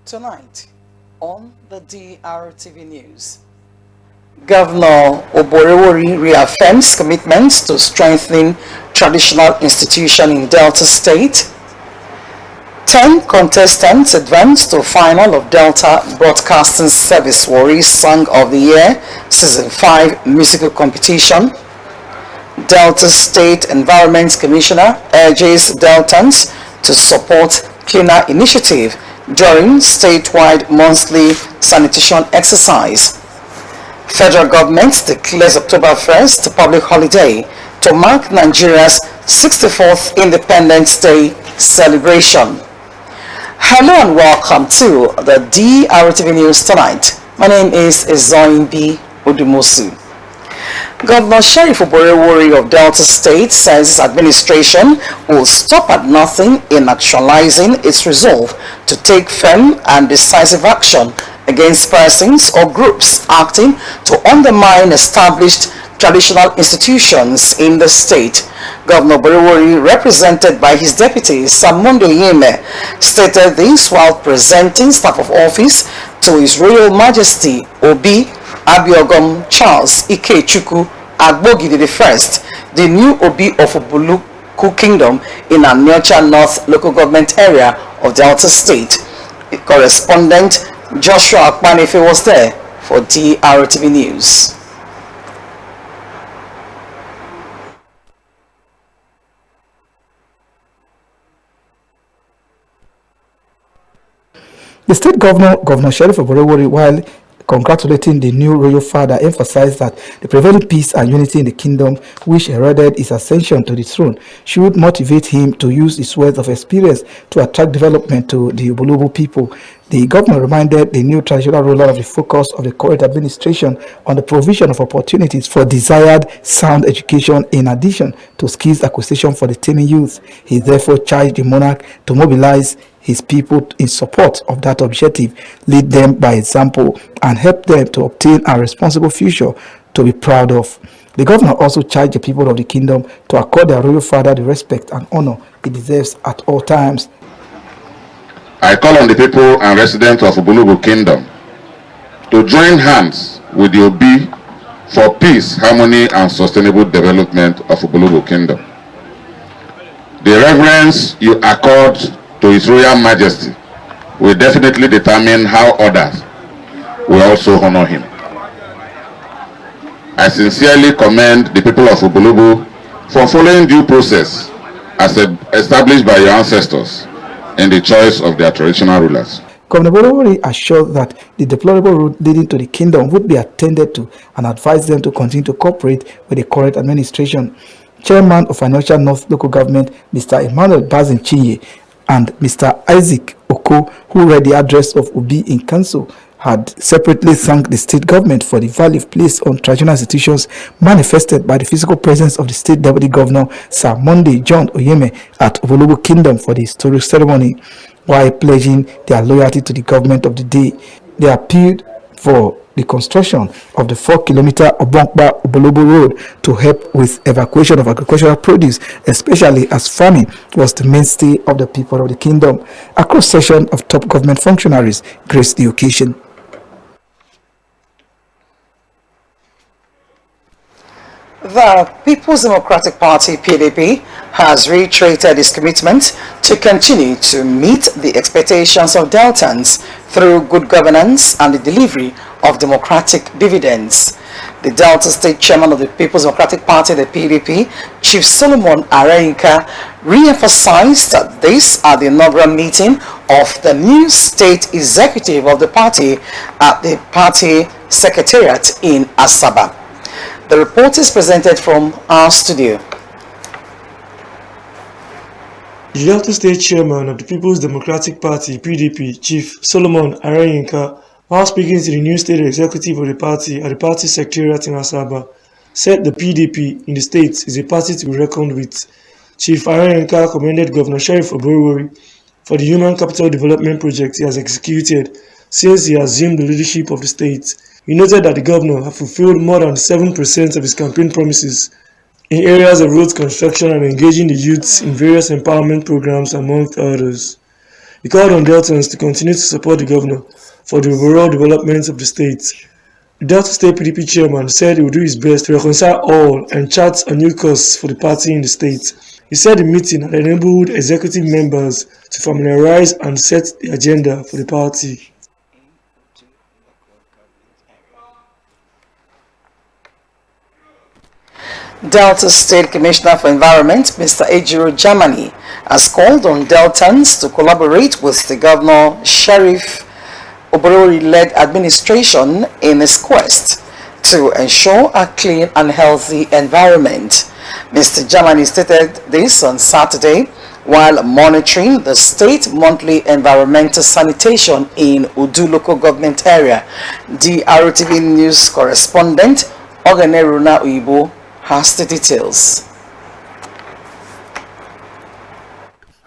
Tonight on the DRTV News, Governor Oborewori reaffirms commitments to strengthening traditional institutions in Delta State. 10 contestants advance to final of Delta Broadcasting Service Warriors Song of the Year Season 5 musical competition. Delta State Environment Commissioner urges Deltans to support cleaner initiative during statewide monthly sanitation exercise. Federal government declares October 1st public holiday to mark Nigeria's 64th Independence Day celebration. Hello and welcome to the DRTV News tonight. My name is Ezoimbi Odumosu. Governor Sheriff Oborewori of Delta State says his administration will stop at nothing in actualizing its resolve to take firm and decisive action against persons or groups acting to undermine established traditional institutions in the state. Governor Oborewori, represented by his deputy Samundo Yeme, stated this while presenting staff of office to His Royal Majesty Obi Abiogom Charles Ikechukwu Agbogide I, the new Obi of Obuluku Kingdom in Aniocha North local government area of Delta State. Correspondent Joshua Akpanefe was there for DRTV News. The state Governor Sheriff Oborewori, while congratulating the new royal father, emphasized that the prevailing peace and unity in the kingdom, which heralded his ascension to the throne, should motivate him to use his wealth of experience to attract development to the Obolobo people. The governor reminded the new traditional ruler of the focus of the current administration on the provision of opportunities for desired sound education in addition to skills acquisition for the teeming youth. He therefore charged the monarch to mobilize his people in support of that objective, lead them by example, and help them to obtain a responsible future to be proud of. The governor also charged the people of the kingdom to accord their royal father the respect and honor he deserves at all times. I call on the people and residents of Obulubu Kingdom to join hands with the Obi for peace, harmony, and sustainable development of Obulubu Kingdom. The reverence you accord to His Royal Majesty will definitely determine how others will also honor him. I sincerely commend the people of Obulubu for following due process as established by your ancestors in the choice of their traditional rulers. Governor Oborewori assured that the deplorable route leading to the kingdom would be attended to and advised them to continue to cooperate with the current administration. Chairman of Aniocha North Local Government, Mr. Emmanuel Bazin Chiye, and Mr. Isaac Oko, who read the address of Obi in council, had separately thanked the state government for the value placed on traditional institutions manifested by the physical presence of the state deputy governor, Sir Monday John Oyeme, at Obolobo Kingdom for the historic ceremony. While pledging their loyalty to the government of the day, they appealed for the construction of the 4-kilometer Obonkba Obolobo Road to help with evacuation of agricultural produce, especially as farming was the mainstay of the people of the kingdom. A cross-section of top government functionaries graced the occasion. The People's Democratic Party (PDP) has reiterated its commitment to continue to meet the expectations of Deltans through good governance and the delivery of democratic dividends. The Delta State Chairman of the People's Democratic Party, the PDP, Chief Solomon Arayinka, re-emphasized that this at the inaugural meeting of the new state executive of the party at the party secretariat in Asaba. The report is presented from our studio. The Delta State Chairman of the People's Democratic Party (PDP), Chief Solomon Arayinka, while speaking to the new state executive of the party at the party secretariat in Asaba, said the PDP in the state is a party to be reckoned with. Chief Arayinka commended Governor Sheriff Oborewori for the human capital development project he has executed since he assumed the leadership of the state. He noted that the governor had fulfilled more than 7% of his campaign promises in areas of road construction and engaging the youths in various empowerment programs, among others. He called on Deltans to continue to support the governor for the overall development of the state. The Delta State PDP chairman said he would do his best to reconcile all and chart a new course for the party in the state. He said the meeting had enabled executive members to familiarize and set the agenda for the party. Delta State Commissioner for Environment, Mr. Ejiro Germany, has called on Deltans to collaborate with the Governor Sheriff Oborori-led administration in its quest to ensure a clean and healthy environment. Mr. Germany stated this on Saturday while monitoring the state monthly environmental sanitation in Udu local government area. The Drtv news correspondent Ogeneruna Uibo has the details.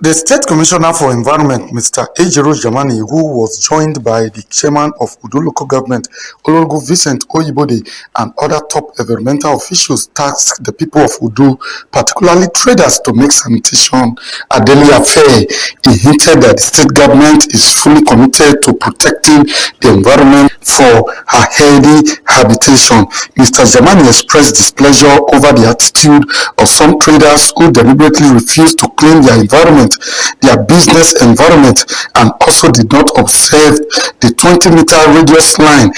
The State Commissioner for Environment, Mr. Ejiro Germany, who was joined by the chairman of Udu Local Government, Olorgo Vincent Oyibode, and other top environmental officials, tasked the people of Udu, particularly traders, to make sanitation a daily affair. He hinted that the state government is fully committed to protecting the environment for a healthy habitation. Mr. Germany expressed displeasure over the attitude of some traders who deliberately refuse to clean their environment, their business environment, and also did not observe the 20-meter radius line,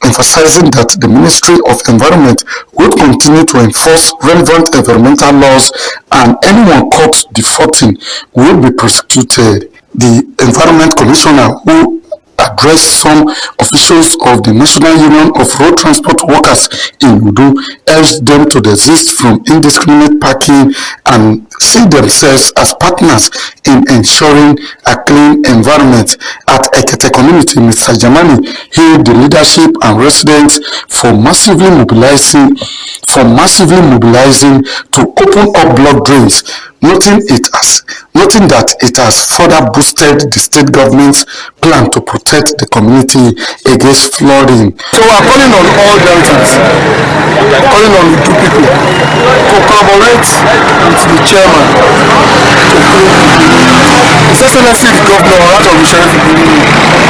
emphasizing that the Ministry of Environment would continue to enforce relevant environmental laws and anyone caught defaulting will be prosecuted. The Environment Commissioner, who addressed some officials of the National Union of Road Transport Workers in Udu, urged them to desist from indiscriminate parking and see themselves as partners in ensuring a clean environment. At Ekete community, Mr. Germany hailed the leadership and residents for massively mobilizing to open up block drains, noting that it has further boosted the state government's plan to protect the community against flooding. So we are calling on all Deltans, calling on the two people to collaborate with the chairman to clean His Excellency the Governor of the Sheriff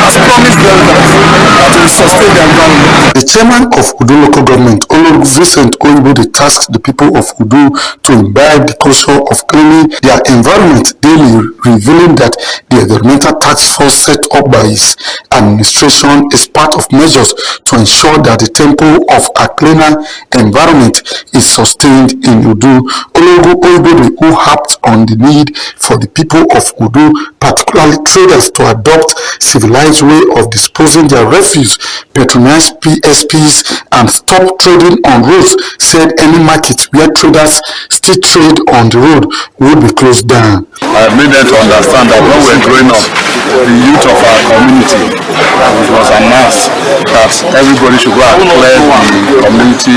has promised Deltans that he will sustain the environment. The chairman of Udu local government, Olorgo Vincent Oyibode, tasked the people of Udu to imbibe the culture of cleaning their environment daily, revealing that the environmental task force set up by his administration is part of measures to ensure that the tempo of a cleaner environment is sustained in Udu. Olorgo Oyibode, who harped on the need for the people of Udu, particularly traders, to adopt civilized way of disposing their refuse, patronize PSPs, and stop trading on roads, said any market where traders still trade on the road would be closed down. I made them to understand that when we're growing up, the youth of our community, it was announced that everybody should go and clear the community.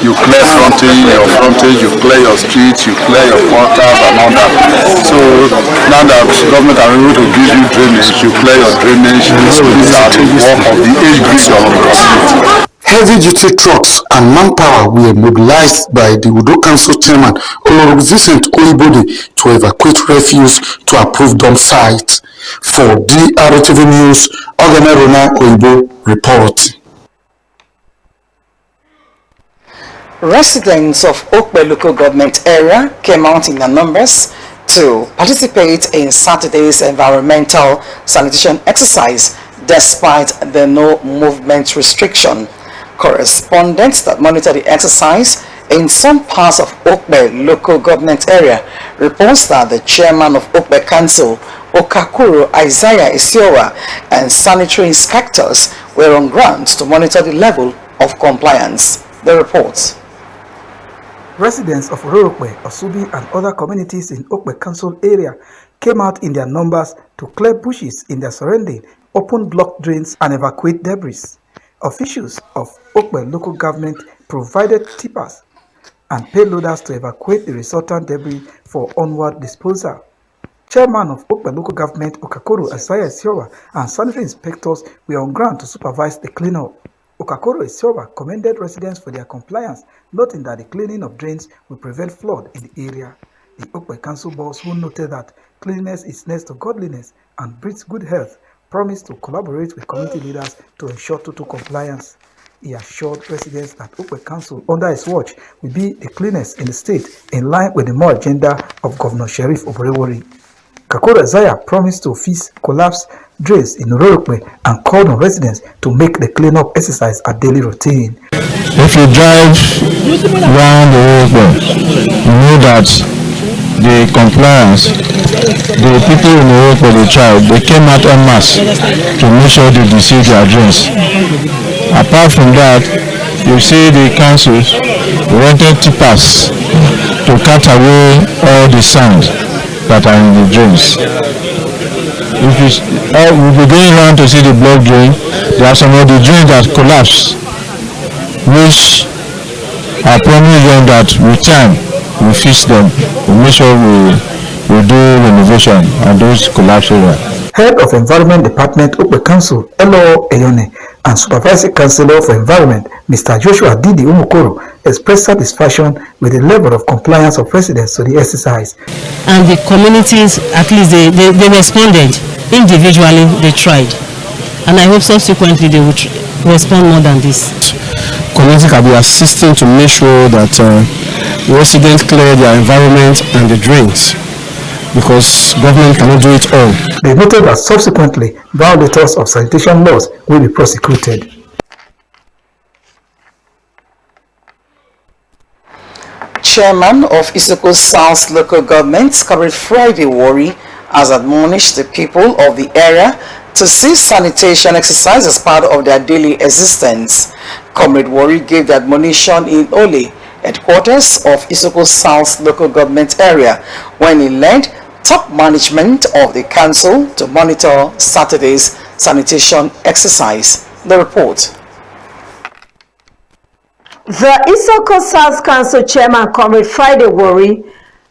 You clear your frontage, you clear your streets, you clear your quarters and all that. So now that government are able to give you drainage, you clear your drainage. These are the work of the age group of the community. Heavy-duty trucks and manpower were mobilized by the Udu Council Chairman Olorgo Vincent Oyibode to evacuate refuse to approved dump sites. For Drtv News, Ogeneruna Uibo report. Residents of Okpe local government area came out in their numbers to participate in Saturday's environmental sanitation exercise despite the no movement restriction. Correspondents that monitor the exercise in some parts of Okpe local government area reports that the chairman of Okpe Council, Okakuro Isaiah Isiora, and sanitary inspectors were on ground to monitor the level of compliance. The reports. Residents of Ororokpe, Osubi, and other communities in Okpe Council area came out in their numbers to clear bushes in their surrounding, open block drains, and evacuate debris. Officials of Okpe local government provided tippers and payloaders to evacuate the resultant debris for onward disposal. Chairman of Okpe local government, Okakoro Isaiah Isiora, and sanitary inspectors were on ground to supervise the cleanup. Okakoro Isiora commended residents for their compliance, noting that the cleaning of drains will prevent flood in the area. The Okpe Council boss, who noted that cleanliness is next to godliness and breeds good health, promised to collaborate with community leaders to ensure total compliance. He assured residents that Okpe Council, under his watch, will be the cleanest in the state, in line with the more agenda of Governor Sheriff Oborewori. Kakura Zaya promised to fix collapsed drains in Orokpe and called on residents to make the cleanup exercise a daily routine. If you drive around Orokpe, you know that the compliance, the people in Orokpe, they came out en masse to make sure they seal their drains. Apart from that, you see the councils rented tippers to cut away all the sand that are in the drains. We'll be going around to see the block drain. There are some of the drains that collapse, which I promise them that with time we'll fix them. We'll make sure we do renovation on those collapsed areas. Head of Environment Department, Okpe Council, Elo Eyone, and Supervising Councillor for Environment, Mr. Joshua Didi Umukoro, expressed satisfaction with the level of compliance of residents to the exercise. And the communities, at least they responded. Individually, they tried. And I hope subsequently they will respond more than this. Community can be assisting to make sure that residents clear their environment and the drains, because government cannot do it all. They noted that subsequently, violators of sanitation laws will be prosecuted. Chairman of Isoko South Local Government, Comrade Friday Wari, has admonished the people of the area to see sanitation exercise as part of their daily existence. Comrade Wari gave the admonition in Ole, headquarters of Isoko South Local Government area, when he led top management of the council to monitor Saturday's sanitation exercise. The report. The Isoko South Council Chairman, Comrade Friday Wari,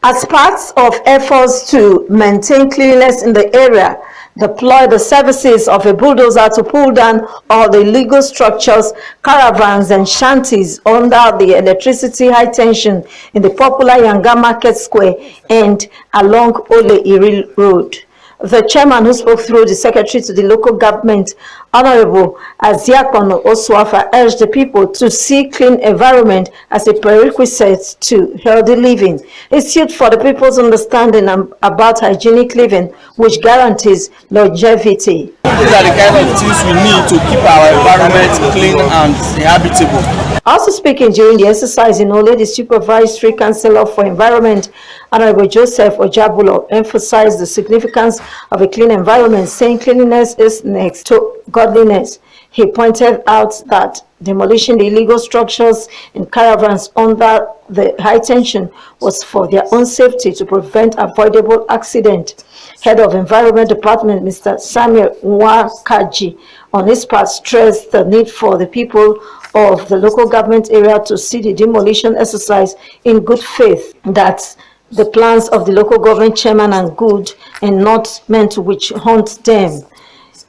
as part of efforts to maintain cleanliness in the area, deployed the services of a bulldozer to pull down all the illegal structures, caravans and shanties under the electricity high tension in the popular Yanga Market Square and along Ole Iri Road. The chairman, who spoke through the secretary to the local government, Honorable Aziakono Oswafa, urged the people to see clean environment as a prerequisite to healthy living. He stood for the people's understanding about hygienic living, which guarantees longevity. These are the kind of things we need to keep our environment clean and habitable. Also speaking during the exercise in Ole, the Supervisory Councillor for Environment, Honorable Joseph Ojabulo, emphasized the significance of a clean environment, saying cleanliness is next to godliness. He pointed out that demolishing the illegal structures and caravans under the high tension was for their own safety to prevent avoidable accident. Head of Environment Department, Mr. Samuel Nwakaji, on his part, stressed the need for the people of the local government area to see the demolition exercise in good faith, that the plans of the local government chairman are good and not meant to witch hunt them.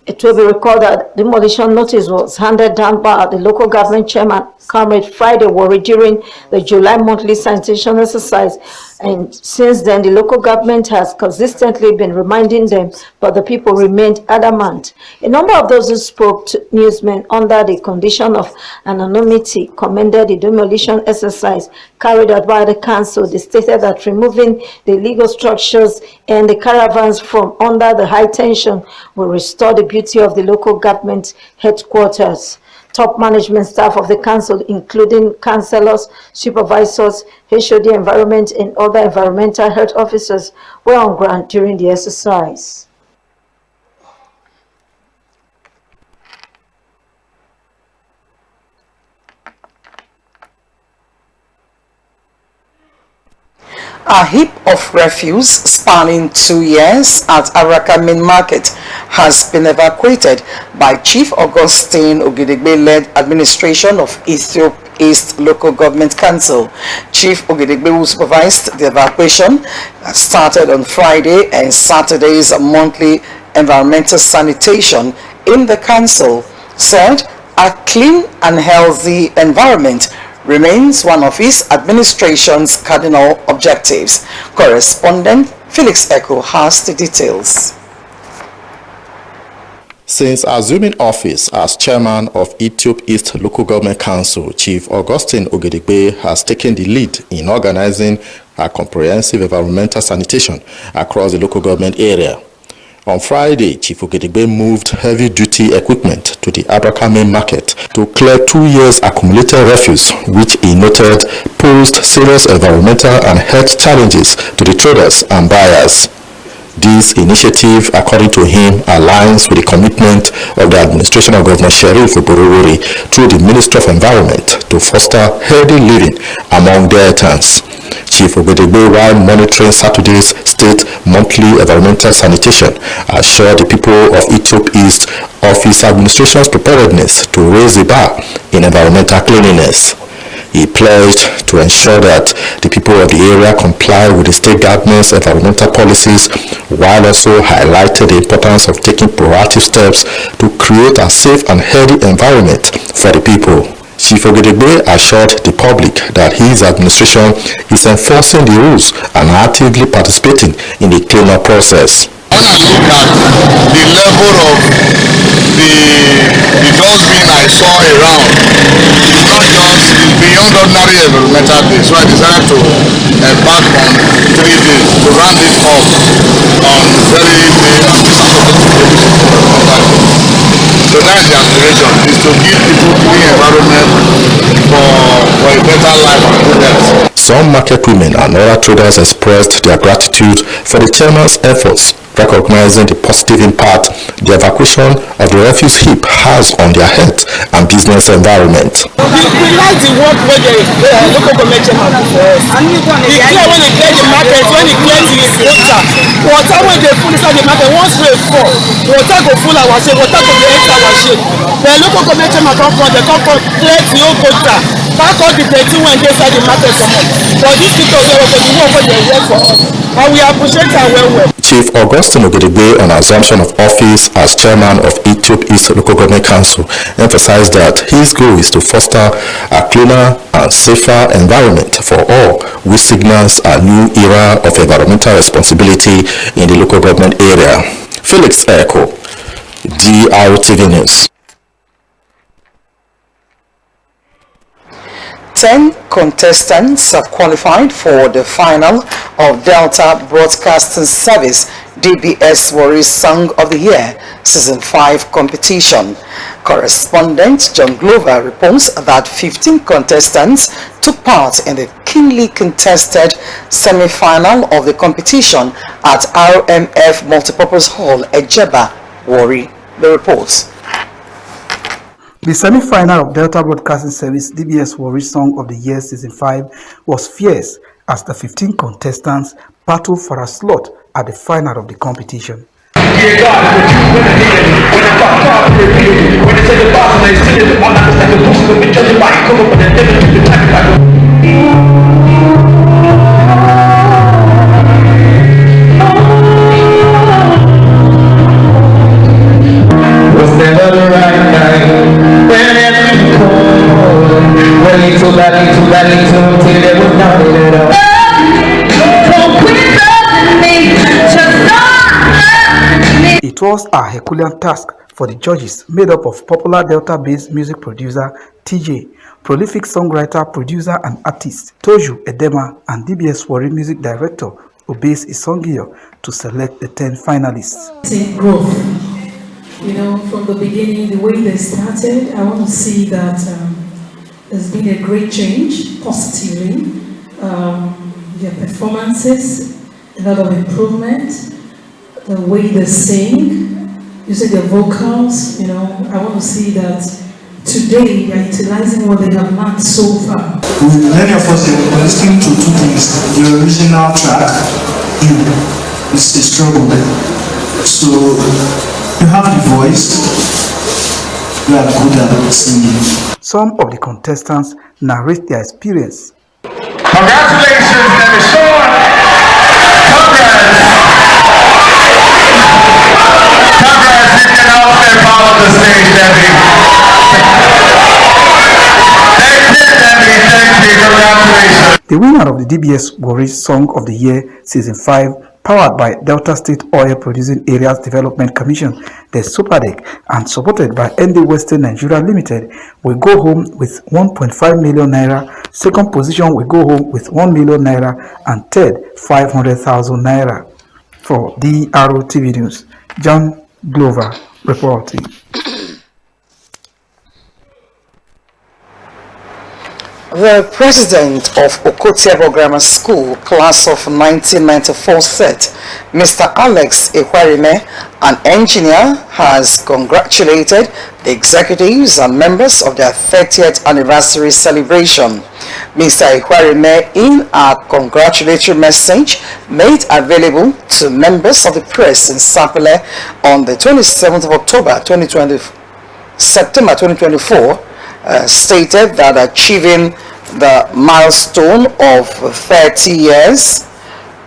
It will be recalled that demolition notice was handed down by the local government chairman, Comrade Friday Wari, during the July monthly sanitation exercise. And since then, the local government has consistently been reminding them, but the people remained adamant. A number of those who spoke to newsmen under the condition of anonymity commended the demolition exercise carried out by the council. They stated that removing the illegal structures and the caravans from under the high tension will restore the beauty of the local government headquarters. Top management staff of the council, including councillors, supervisors, HOD environment, and other environmental health officers, were on ground during the exercise. A heap of refuse spanning 2 years at Araka Main Market has been evacuated by Chief Augustine Ogedegbe-led administration of Ethiop East Local Government Council. Chief Ogedegbe, who supervised the evacuation, started on Friday and Saturday's monthly environmental sanitation in the council, said a clean and healthy environment remains one of his administration's cardinal objectives. Correspondent Felix Echo has the details. Since assuming office as chairman of Ethiope East Local Government Council, Chief Augustine Ogedegbe has taken the lead in organizing a comprehensive environmental sanitation across the local government area. On Friday, Chief Ogedegbe moved heavy-duty equipment to the Abraka main market to clear 2 years accumulated refuse, which he noted posed serious environmental and health challenges to the traders and buyers. This initiative, according to him, aligns with the commitment of the administration of Governor Sheriff Oborowori through the Ministry of Environment to foster healthy living among Deltans. Chief Ogedegbe, while monitoring Saturday's state monthly environmental sanitation, assured the people of Ethiope East of his administration's preparedness to raise the bar in environmental cleanliness. He pledged to ensure that the people of the area comply with the state government's environmental policies, while also highlighted the importance of taking proactive steps to create a safe and healthy environment for the people. Chief Ogedegbe assured the public that his administration is enforcing the rules and actively participating in the cleanup process. When I look at the level of the dustbin I saw around, it's not just beyond ordinary environmental days. So I decided to embark on 3 days to round it up on very So that's the aspiration, is to give people clean environment for a better life and good health. Some market women and other traders expressed their gratitude for the chairman's efforts, recognizing the positive impact the evacuation of the refuse heap has on their health and business environment. We like the work where the local government chairman do for us. He clear when he clear the market, when he clear the water when they full inside the market, once rain fall, water go full our shade, water go dey enter our shade. The local government chairman come they come clear the whole water, pack all the dirty when they inside the market comot. But these people dey work for the work wey dey work for us, and we appreciate am well well. Chief Augustine Ogedegbe, on assumption of office as chairman of Ethiope East Local Government Council, emphasized that his goal is to foster a cleaner and safer environment for all, which signals a new era of environmental responsibility in the local government area. Felix Echo, Drtv News. 10 contestants have qualified for the final of Delta Broadcasting Service DBS Warri Song of the Year Season 5 competition. Correspondent John Glover reports that 15 contestants took part in the keenly contested semi-final of the competition at RMF Multipurpose Hall, Ejeba, Warri. The report. The semi-final of Delta Broadcasting Service DBS Warri Song of the Year Season 5 was fierce as the 15 contestants battled for a slot at the final of the competition. It was a Herculean task for the judges, made up of popular Delta-based music producer TJ, prolific songwriter, producer and artist Toju Edema, and DBS Warri music director Obese Isongiyo, to select the 10 finalists. Growth. You know, from the beginning, the way they started, I want to see that there's been a great change, positively. Their performances, a lot of improvement. The way they sing, using their vocals, you know, I want to see that today they are utilizing what they have learned so far. Many of us are listening to 2 things. The original track, it's a struggle. So you have the voice, you are good at singing. Some of the contestants narrate their experience. Congratulations, Debbie Sean! Congrats, you can all step out of the stage, Debbie. That's it, Debbie. The winner of the DBS Warri Song of the Year Season 5, powered by Delta State Oil Producing Areas Development Commission, the SUPADEC, and supported by ND Western Nigeria Limited, will go home with 1.5 million naira. Second position will go home with 1 million naira, and third 500,000 naira. For DRTV News, John Glover reporting. The president of Okotiabo Grammar School, class of 1994 said, Mr. Alex Ehwarime, an engineer, has congratulated the executives and members of their 30th anniversary celebration. Mr. Ehwarime, in a congratulatory message made available to members of the press in Sapele on the 27th of September 2024, stated that achieving the milestone of 30 years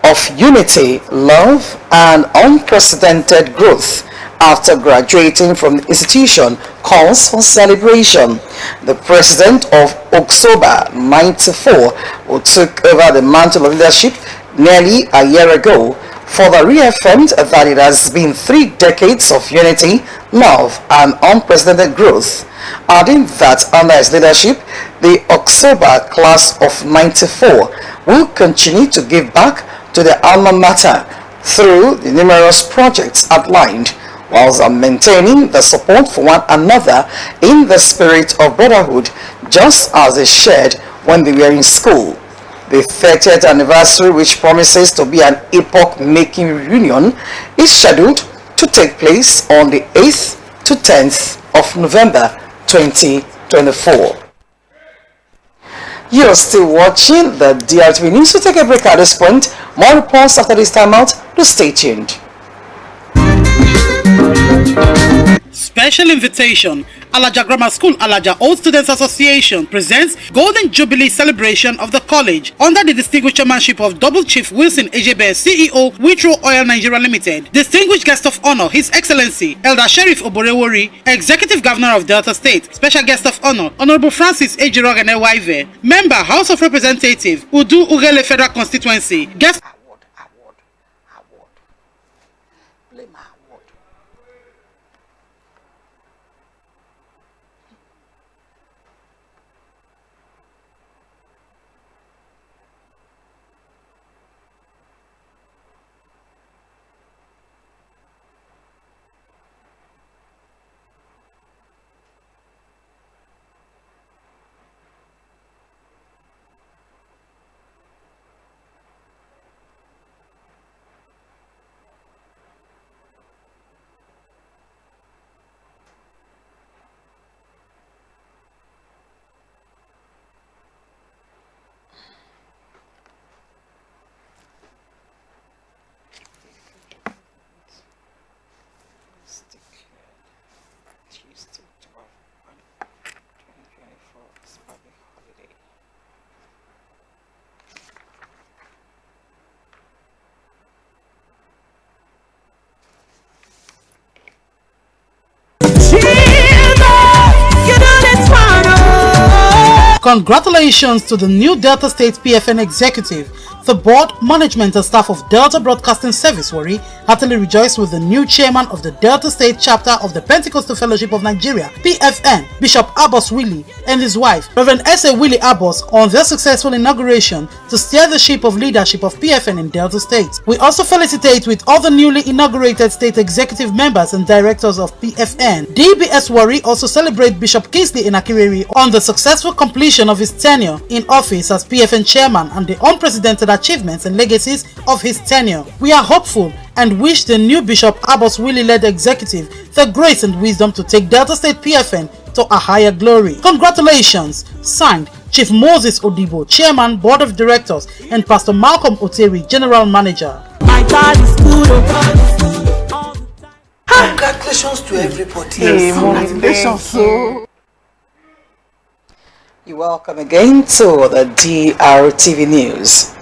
of unity, love, and unprecedented growth after graduating from the institution calls for celebration. The president of Oksoba 94, who took over the mantle of leadership nearly a year ago, further reaffirmed that it has been 3 decades of unity, love, and unprecedented growth, adding that under his leadership, the Oksoba class of 94 will continue to give back to the alma mater through the numerous projects outlined, whilst maintaining the support for one another in the spirit of brotherhood, just as they shared when they were in school. The 30th anniversary, which promises to be an epoch-making reunion, is scheduled to take place on the 8th to 10th of November 2024. You're still watching the DRTV News. We'll take a break at this point. More reports after this time out. Do stay tuned. Special invitation. Alaja Grammar School Alaja Old Students Association presents Golden Jubilee Celebration of the College under the distinguished chairmanship of Double Chief Wilson Ejebe, CEO, Witro Oil Nigeria Limited. Distinguished guest of honor, His Excellency Elder Sheriff Oborewori, Executive Governor of Delta State. Special guest of honor, Honorable Francis Ejirogene Waive, Member House of Representatives, Udu Ugele Federal Constituency. Guest Congratulations to the new Delta State PFN executive. The board, management and staff of Delta Broadcasting Service Warri heartily rejoice with the new chairman of the Delta State chapter of the Pentecostal Fellowship of Nigeria, PFN, Bishop Abbas Willie, and his wife, Reverend S.A. Willie Abbas, on their successful inauguration to steer the ship of leadership of PFN in Delta State. We also felicitate with all the newly inaugurated state executive members and directors of PFN. DBS Warri also celebrate Bishop Kingsley Inakireri on the successful completion of his tenure in office as PFN chairman and the unprecedented achievements and legacies of his tenure. We are hopeful and wish the new Bishop Abbas Willie-led executive the grace and wisdom to take Delta State PFN to a higher glory. Congratulations. Signed, Chief Moses Odibo, Chairman, Board of Directors, and Pastor Malcolm Oteri, General Manager. My God is good. Congratulations to everybody. Congratulations. You're welcome again to the DRTV News.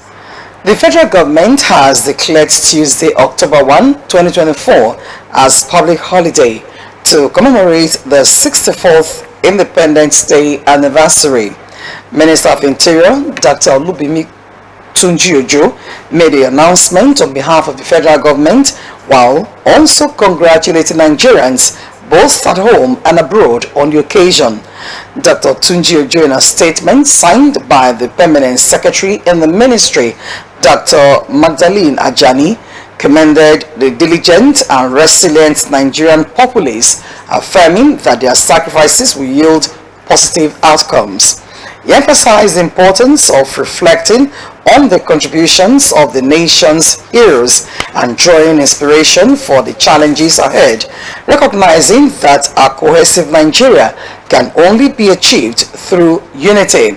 The federal government has declared Tuesday, October 1, 2024 as public holiday to commemorate the 64th Independence Day anniversary. Minister of Interior, Dr. Olubimi Tunji-Ojo, made the announcement on behalf of the federal government while also congratulating Nigerians both at home and abroad on the occasion. Dr. Tunji-Ojo, in a statement signed by the Permanent Secretary in the Ministry, Dr. Magdalene Ajani, commended the diligent and resilient Nigerian populace, affirming that their sacrifices will yield positive outcomes. He emphasized the importance of reflecting on the contributions of the nation's heroes and drawing inspiration for the challenges ahead, recognizing that a cohesive Nigeria can only be achieved through unity.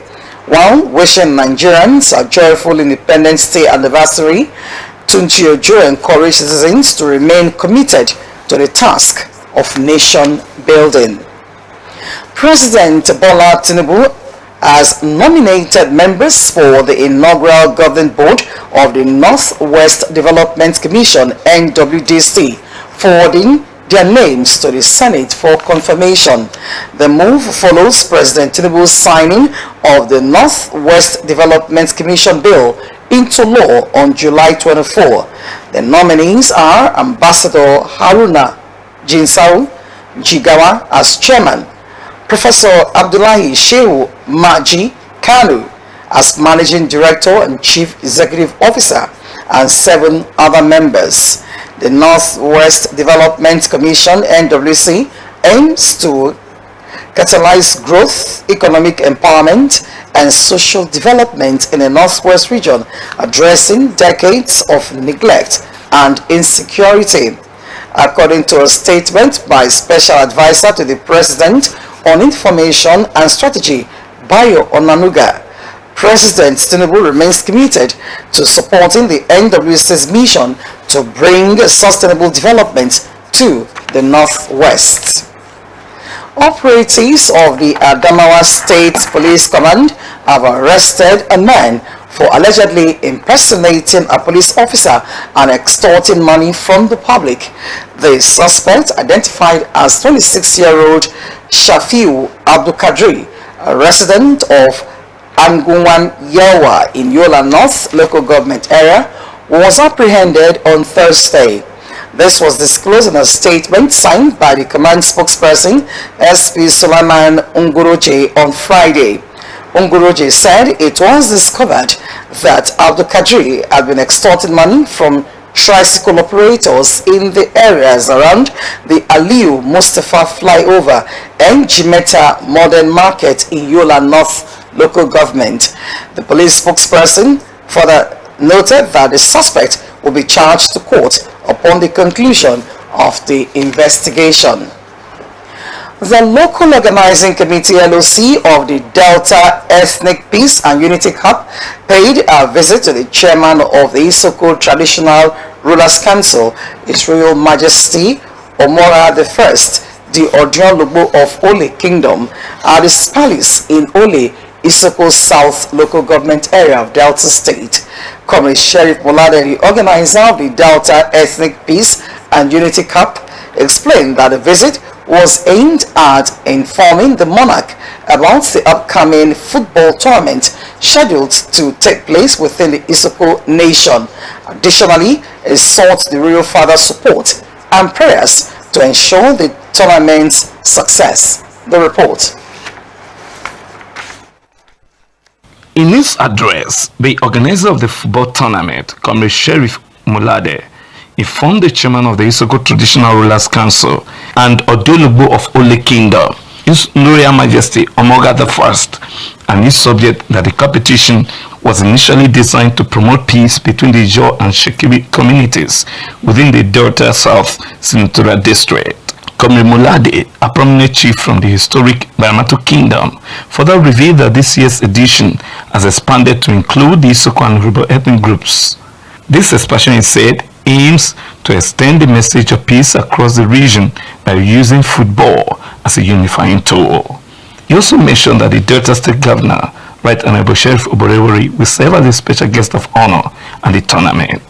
While wishing Nigerians a joyful Independence Day anniversary, Tunji-Ojo encouraged citizens to remain committed to the task of nation building. President Bola Tinubu has nominated members for the inaugural governing board of the Northwest Development Commission (NWDC), forwarding their names to the Senate for confirmation. The move follows President Tinubu's signing of the Northwest Development Commission bill into law on July 24. The nominees are Ambassador Haruna Jinsau Jigawa as chairman, Professor Abdullahi Shehu Maji Kanu as Managing Director and Chief Executive Officer, and 7 other members. The Northwest Development Commission (NWC) aims to catalyze growth, economic empowerment, and social development in the Northwest region, addressing decades of neglect and insecurity. According to a statement by Special Advisor to the President on Information and Strategy, Bayo Onanuga, President Tinubu remains committed to supporting the NWC's mission to bring sustainable development to the Northwest. Operatives of the Adamawa State Police Command have arrested a man for allegedly impersonating a police officer and extorting money from the public. The suspect, identified as 26-year-old Shafiu Abdulkadri, a resident of Angunwan Yawa in Yola North local government area, was apprehended on Thursday. This was disclosed in a statement signed by the command spokesperson SP Sulaiman Unguroje on Friday. Unguroje said it was discovered that Abdul Kadri had been extorting money from tricycle operators in the areas around the Aliu Mustafa flyover and Jimeta Modern Market in Yola North local government. The police spokesperson further noted that the suspect will be charged to court upon the conclusion of the investigation. The local organizing committee (LOC) of the Delta Ethnic Peace and Unity Cup paid a visit to the chairman of the Isoko Traditional Rulers Council, His Royal Majesty Omora I, the Odiolugbo of Ole Kingdom, at his palace in Ole, Isoko South local government area of Delta State. Comrade Sheriff Molade, the organizer of the Delta Ethnic Peace and Unity Cup, explained that the visit was aimed at informing the monarch about the upcoming football tournament scheduled to take place within the Isoko nation. Additionally, he sought the royal father's support and prayers to ensure the tournament's success. The report. In his address, the organizer of the football tournament, Comrade Sheriff Mulade, informed the chairman of the Isoko Traditional Rulers Council and Odolugbo of Ole Kingdom, His Royal Majesty Omoga I, and his subject that the competition was initially designed to promote peace between the Ijaw and Shekiri communities within the Delta South Senatorial District. Comrade Mulade, a prominent chief from the historic Bayamato Kingdom, further revealed that this year's edition has expanded to include the Isoko and Yoruba ethnic groups. This expansion, he said, aims to extend the message of peace across the region by using football as a unifying tool. He also mentioned that the Delta State Governor, Right Honorable Sheriff Oborewori, will serve as a special guest of honor at the tournament.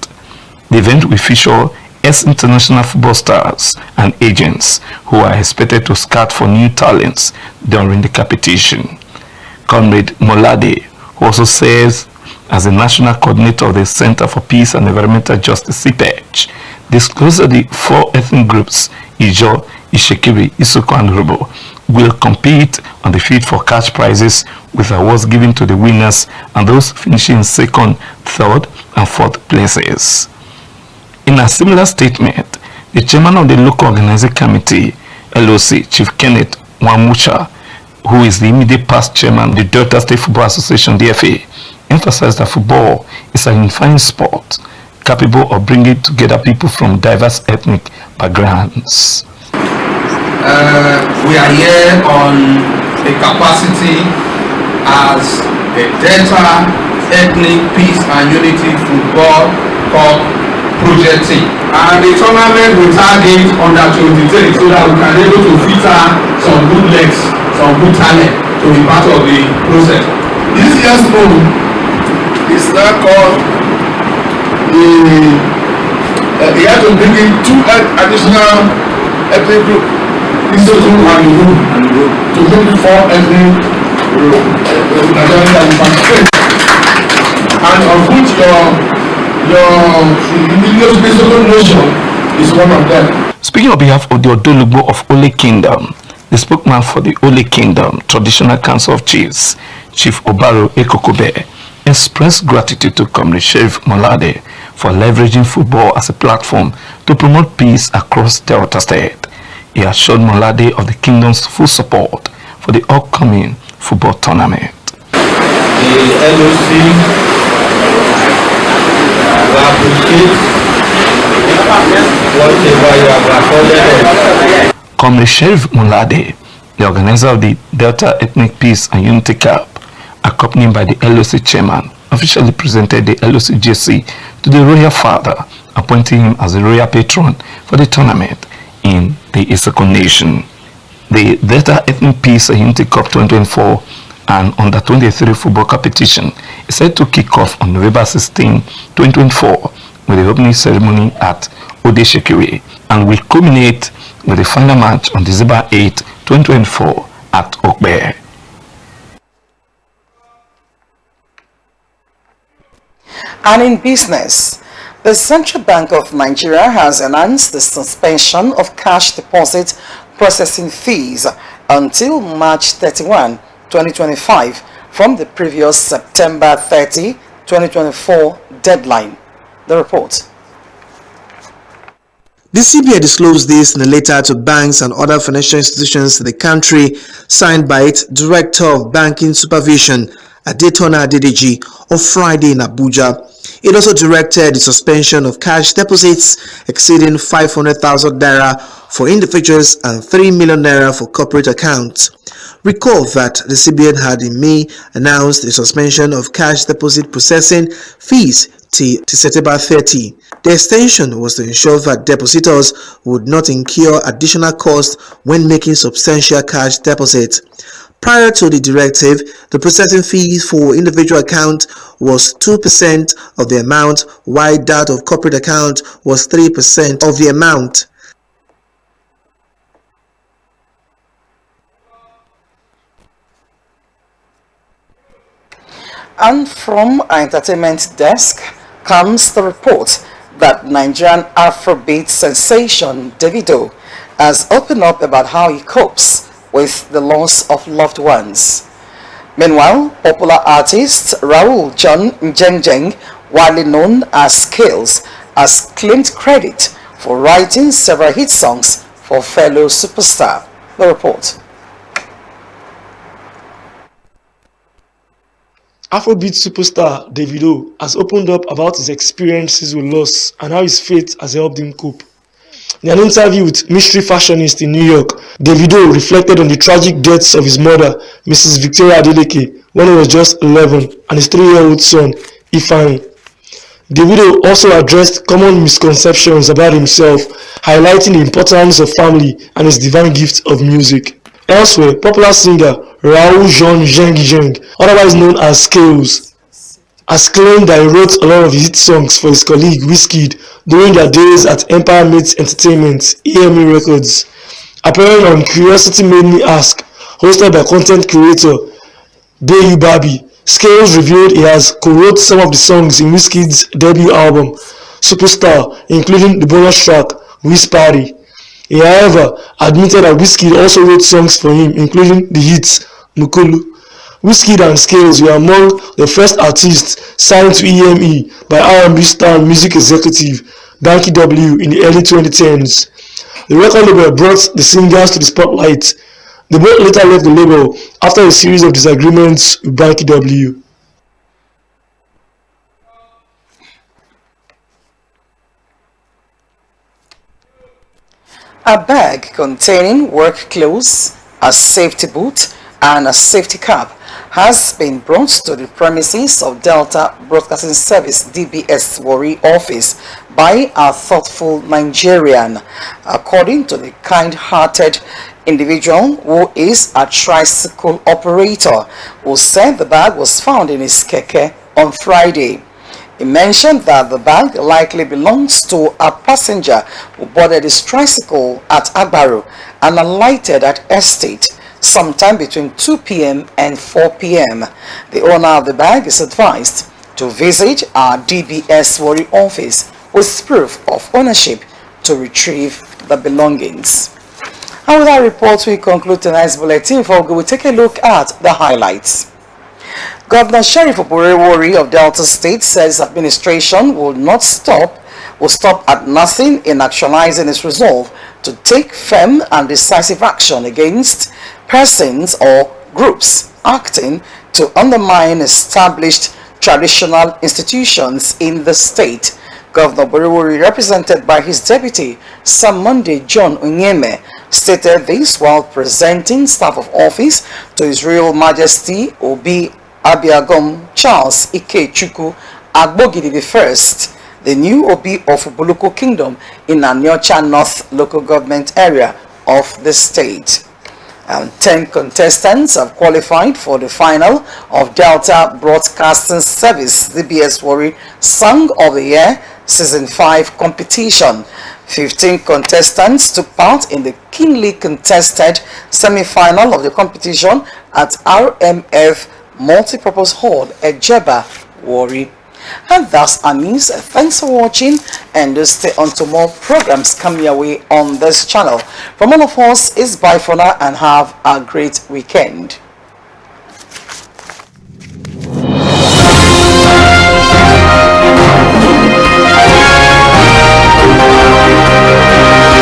The event will feature ex-international football stars and agents who are expected to scout for new talents during the competition. Comrade Molade, who also serves as the National Coordinator of the Center for Peace and Environmental Justice (CPEJ), disclosed that the four ethnic groups, Ijo, Ishekiri, Isoko, and Urhobo, will compete on the field for cash prizes with awards given to the winners and those finishing second, third, and fourth places. In a similar statement, the chairman of the local organizing committee, LOC, Chief Kenneth Wamucha, who is the immediate past chairman of the Delta State Football Association, DFA, emphasized that football is a unifying sport capable of bringing together people from diverse ethnic backgrounds. We are here on the capacity as the Delta Ethnic Peace and Unity Football Cup project team. And the tournament will target under 23 so that we can be able to filter some good legs, some good talent to be part of the process. This year's move is now called they have to bring in two additional ethnic groups. Isoko and Urhobo to bring the four ethnic Nigerians that will participate. And of which your Isoko nation is one of them. Speaking on behalf of the Odolugbo of Ole Kingdom, the spokesman for the Ole Kingdom Traditional Council of Chiefs, Chief Obaro Ekokobe, expressed gratitude to Comrade Sheriff Molade for leveraging football as a platform to promote peace across Delta State. He assured Molade of the kingdom's full support for the upcoming football tournament. The LOC will appreciate whatever you have accorded. Comrade Sheriff Molade, the organizer of the Delta Ethnic Peace and Unity Cup, accompanied by the LOC chairman, officially presented the LOC JC to the royal father, appointing him as the royal patron for the tournament in the Isoko Nation. The Delta Ethnic Peace and Unity Cup 2024 and Under 23 football competition is set to kick off on November 16, 2024 with the opening ceremony at Odeshekiri and will culminate with the final match on December 8, 2024 at Okbe. And in business, the Central Bank of Nigeria has announced the suspension of cash deposit processing fees until March 31, 2025 from the previous September 30, 2024 deadline. The report. The CBN disclosed this in a letter to banks and other financial institutions in the country, signed by its Director of Banking Supervision, Adetona Adedeji, on Friday in Abuja. It also directed the suspension of cash deposits exceeding 500,000 naira for individuals and 3 million naira for corporate accounts. Recall that the CBN had in May announced the suspension of cash deposit processing fees till September 30. The extension was to ensure that depositors would not incur additional costs when making substantial cash deposits. Prior to the directive, the processing fee for individual account was 2% of the amount, while that of corporate account was 3% of the amount. And from our entertainment desk comes the report that Nigerian Afrobeat sensation Davido has opened up about how he copes with the loss of loved ones. Meanwhile, popular artist Raul John Njengjeng, widely known as Skills, has claimed credit for writing several hit songs for fellow superstar. The report. Afrobeat superstar Davido has opened up about his experiences with loss and how his faith has helped him cope. In an interview with Mystery Fashionist in New York, Davido reflected on the tragic deaths of his mother, Mrs. Victoria Adeleke, when he was just 11, and his 3-year-old son, Ifeanyi. Davido also addressed common misconceptions about himself, highlighting the importance of family and his divine gift of music. Elsewhere, popular singer Raul John Njengjeng, otherwise known as Skills, has claimed that he wrote a lot of hit songs for his colleague Wizkid during their days at Empire Meets Entertainment, EME Records. Appearing on Curiosity Made Me Ask, hosted by content creator Bayu Babi. Scales revealed he has co-wrote some of the songs in Wizkid's debut album, Superstar, including the bonus track, Wiz Party. He, however, admitted that Wizkid also wrote songs for him, including the hits Mukulu. Wizkid and Scales were among the first artists signed to EME by R&B star and music executive Banky W in the early 2010s. The record label brought the singers to the spotlight. They both later left the label after a series of disagreements with Banky W. A bag containing work clothes, a safety boot, and a safety cap has been brought to the premises of Delta Broadcasting Service DBS Warri office by a thoughtful Nigerian, according to the kind-hearted individual who is a tricycle operator, who said the bag was found in his keke on Friday. He mentioned that the bag likely belongs to a passenger who boarded his tricycle at Agbaru and alighted at Estate sometime between 2 p.m. and 4 p.m. The owner of the bag is advised to visit our DBS Warri office with proof of ownership to retrieve the belongings. And with that report, we conclude tonight's bulletin. For we will take a look at the highlights. Governor Sheriff Warri of Delta State says administration will stop at nothing in actualizing its resolve to take firm and decisive action against persons or groups acting to undermine established traditional institutions in the state. Governor Warri, represented by his deputy, Samonde John Onyeme, stated this while presenting staff of office to His Royal Majesty Obi Abiagom Charles Ikechukwu Agbogidi I, the new Obi of Buluku Kingdom in Aniocha North local government area of the state. 10 contestants have qualified for the final of Delta Broadcasting Service DBS Warri Song of the Year Season 5 competition. 15 contestants took part in the keenly contested semi-final of the competition at RMF Multipurpose Hall at Jeba, Warri. And that's our news. Thanks for watching, and do stay on to more programs coming your way on this channel. From all of us, it's bye for now and have a great weekend.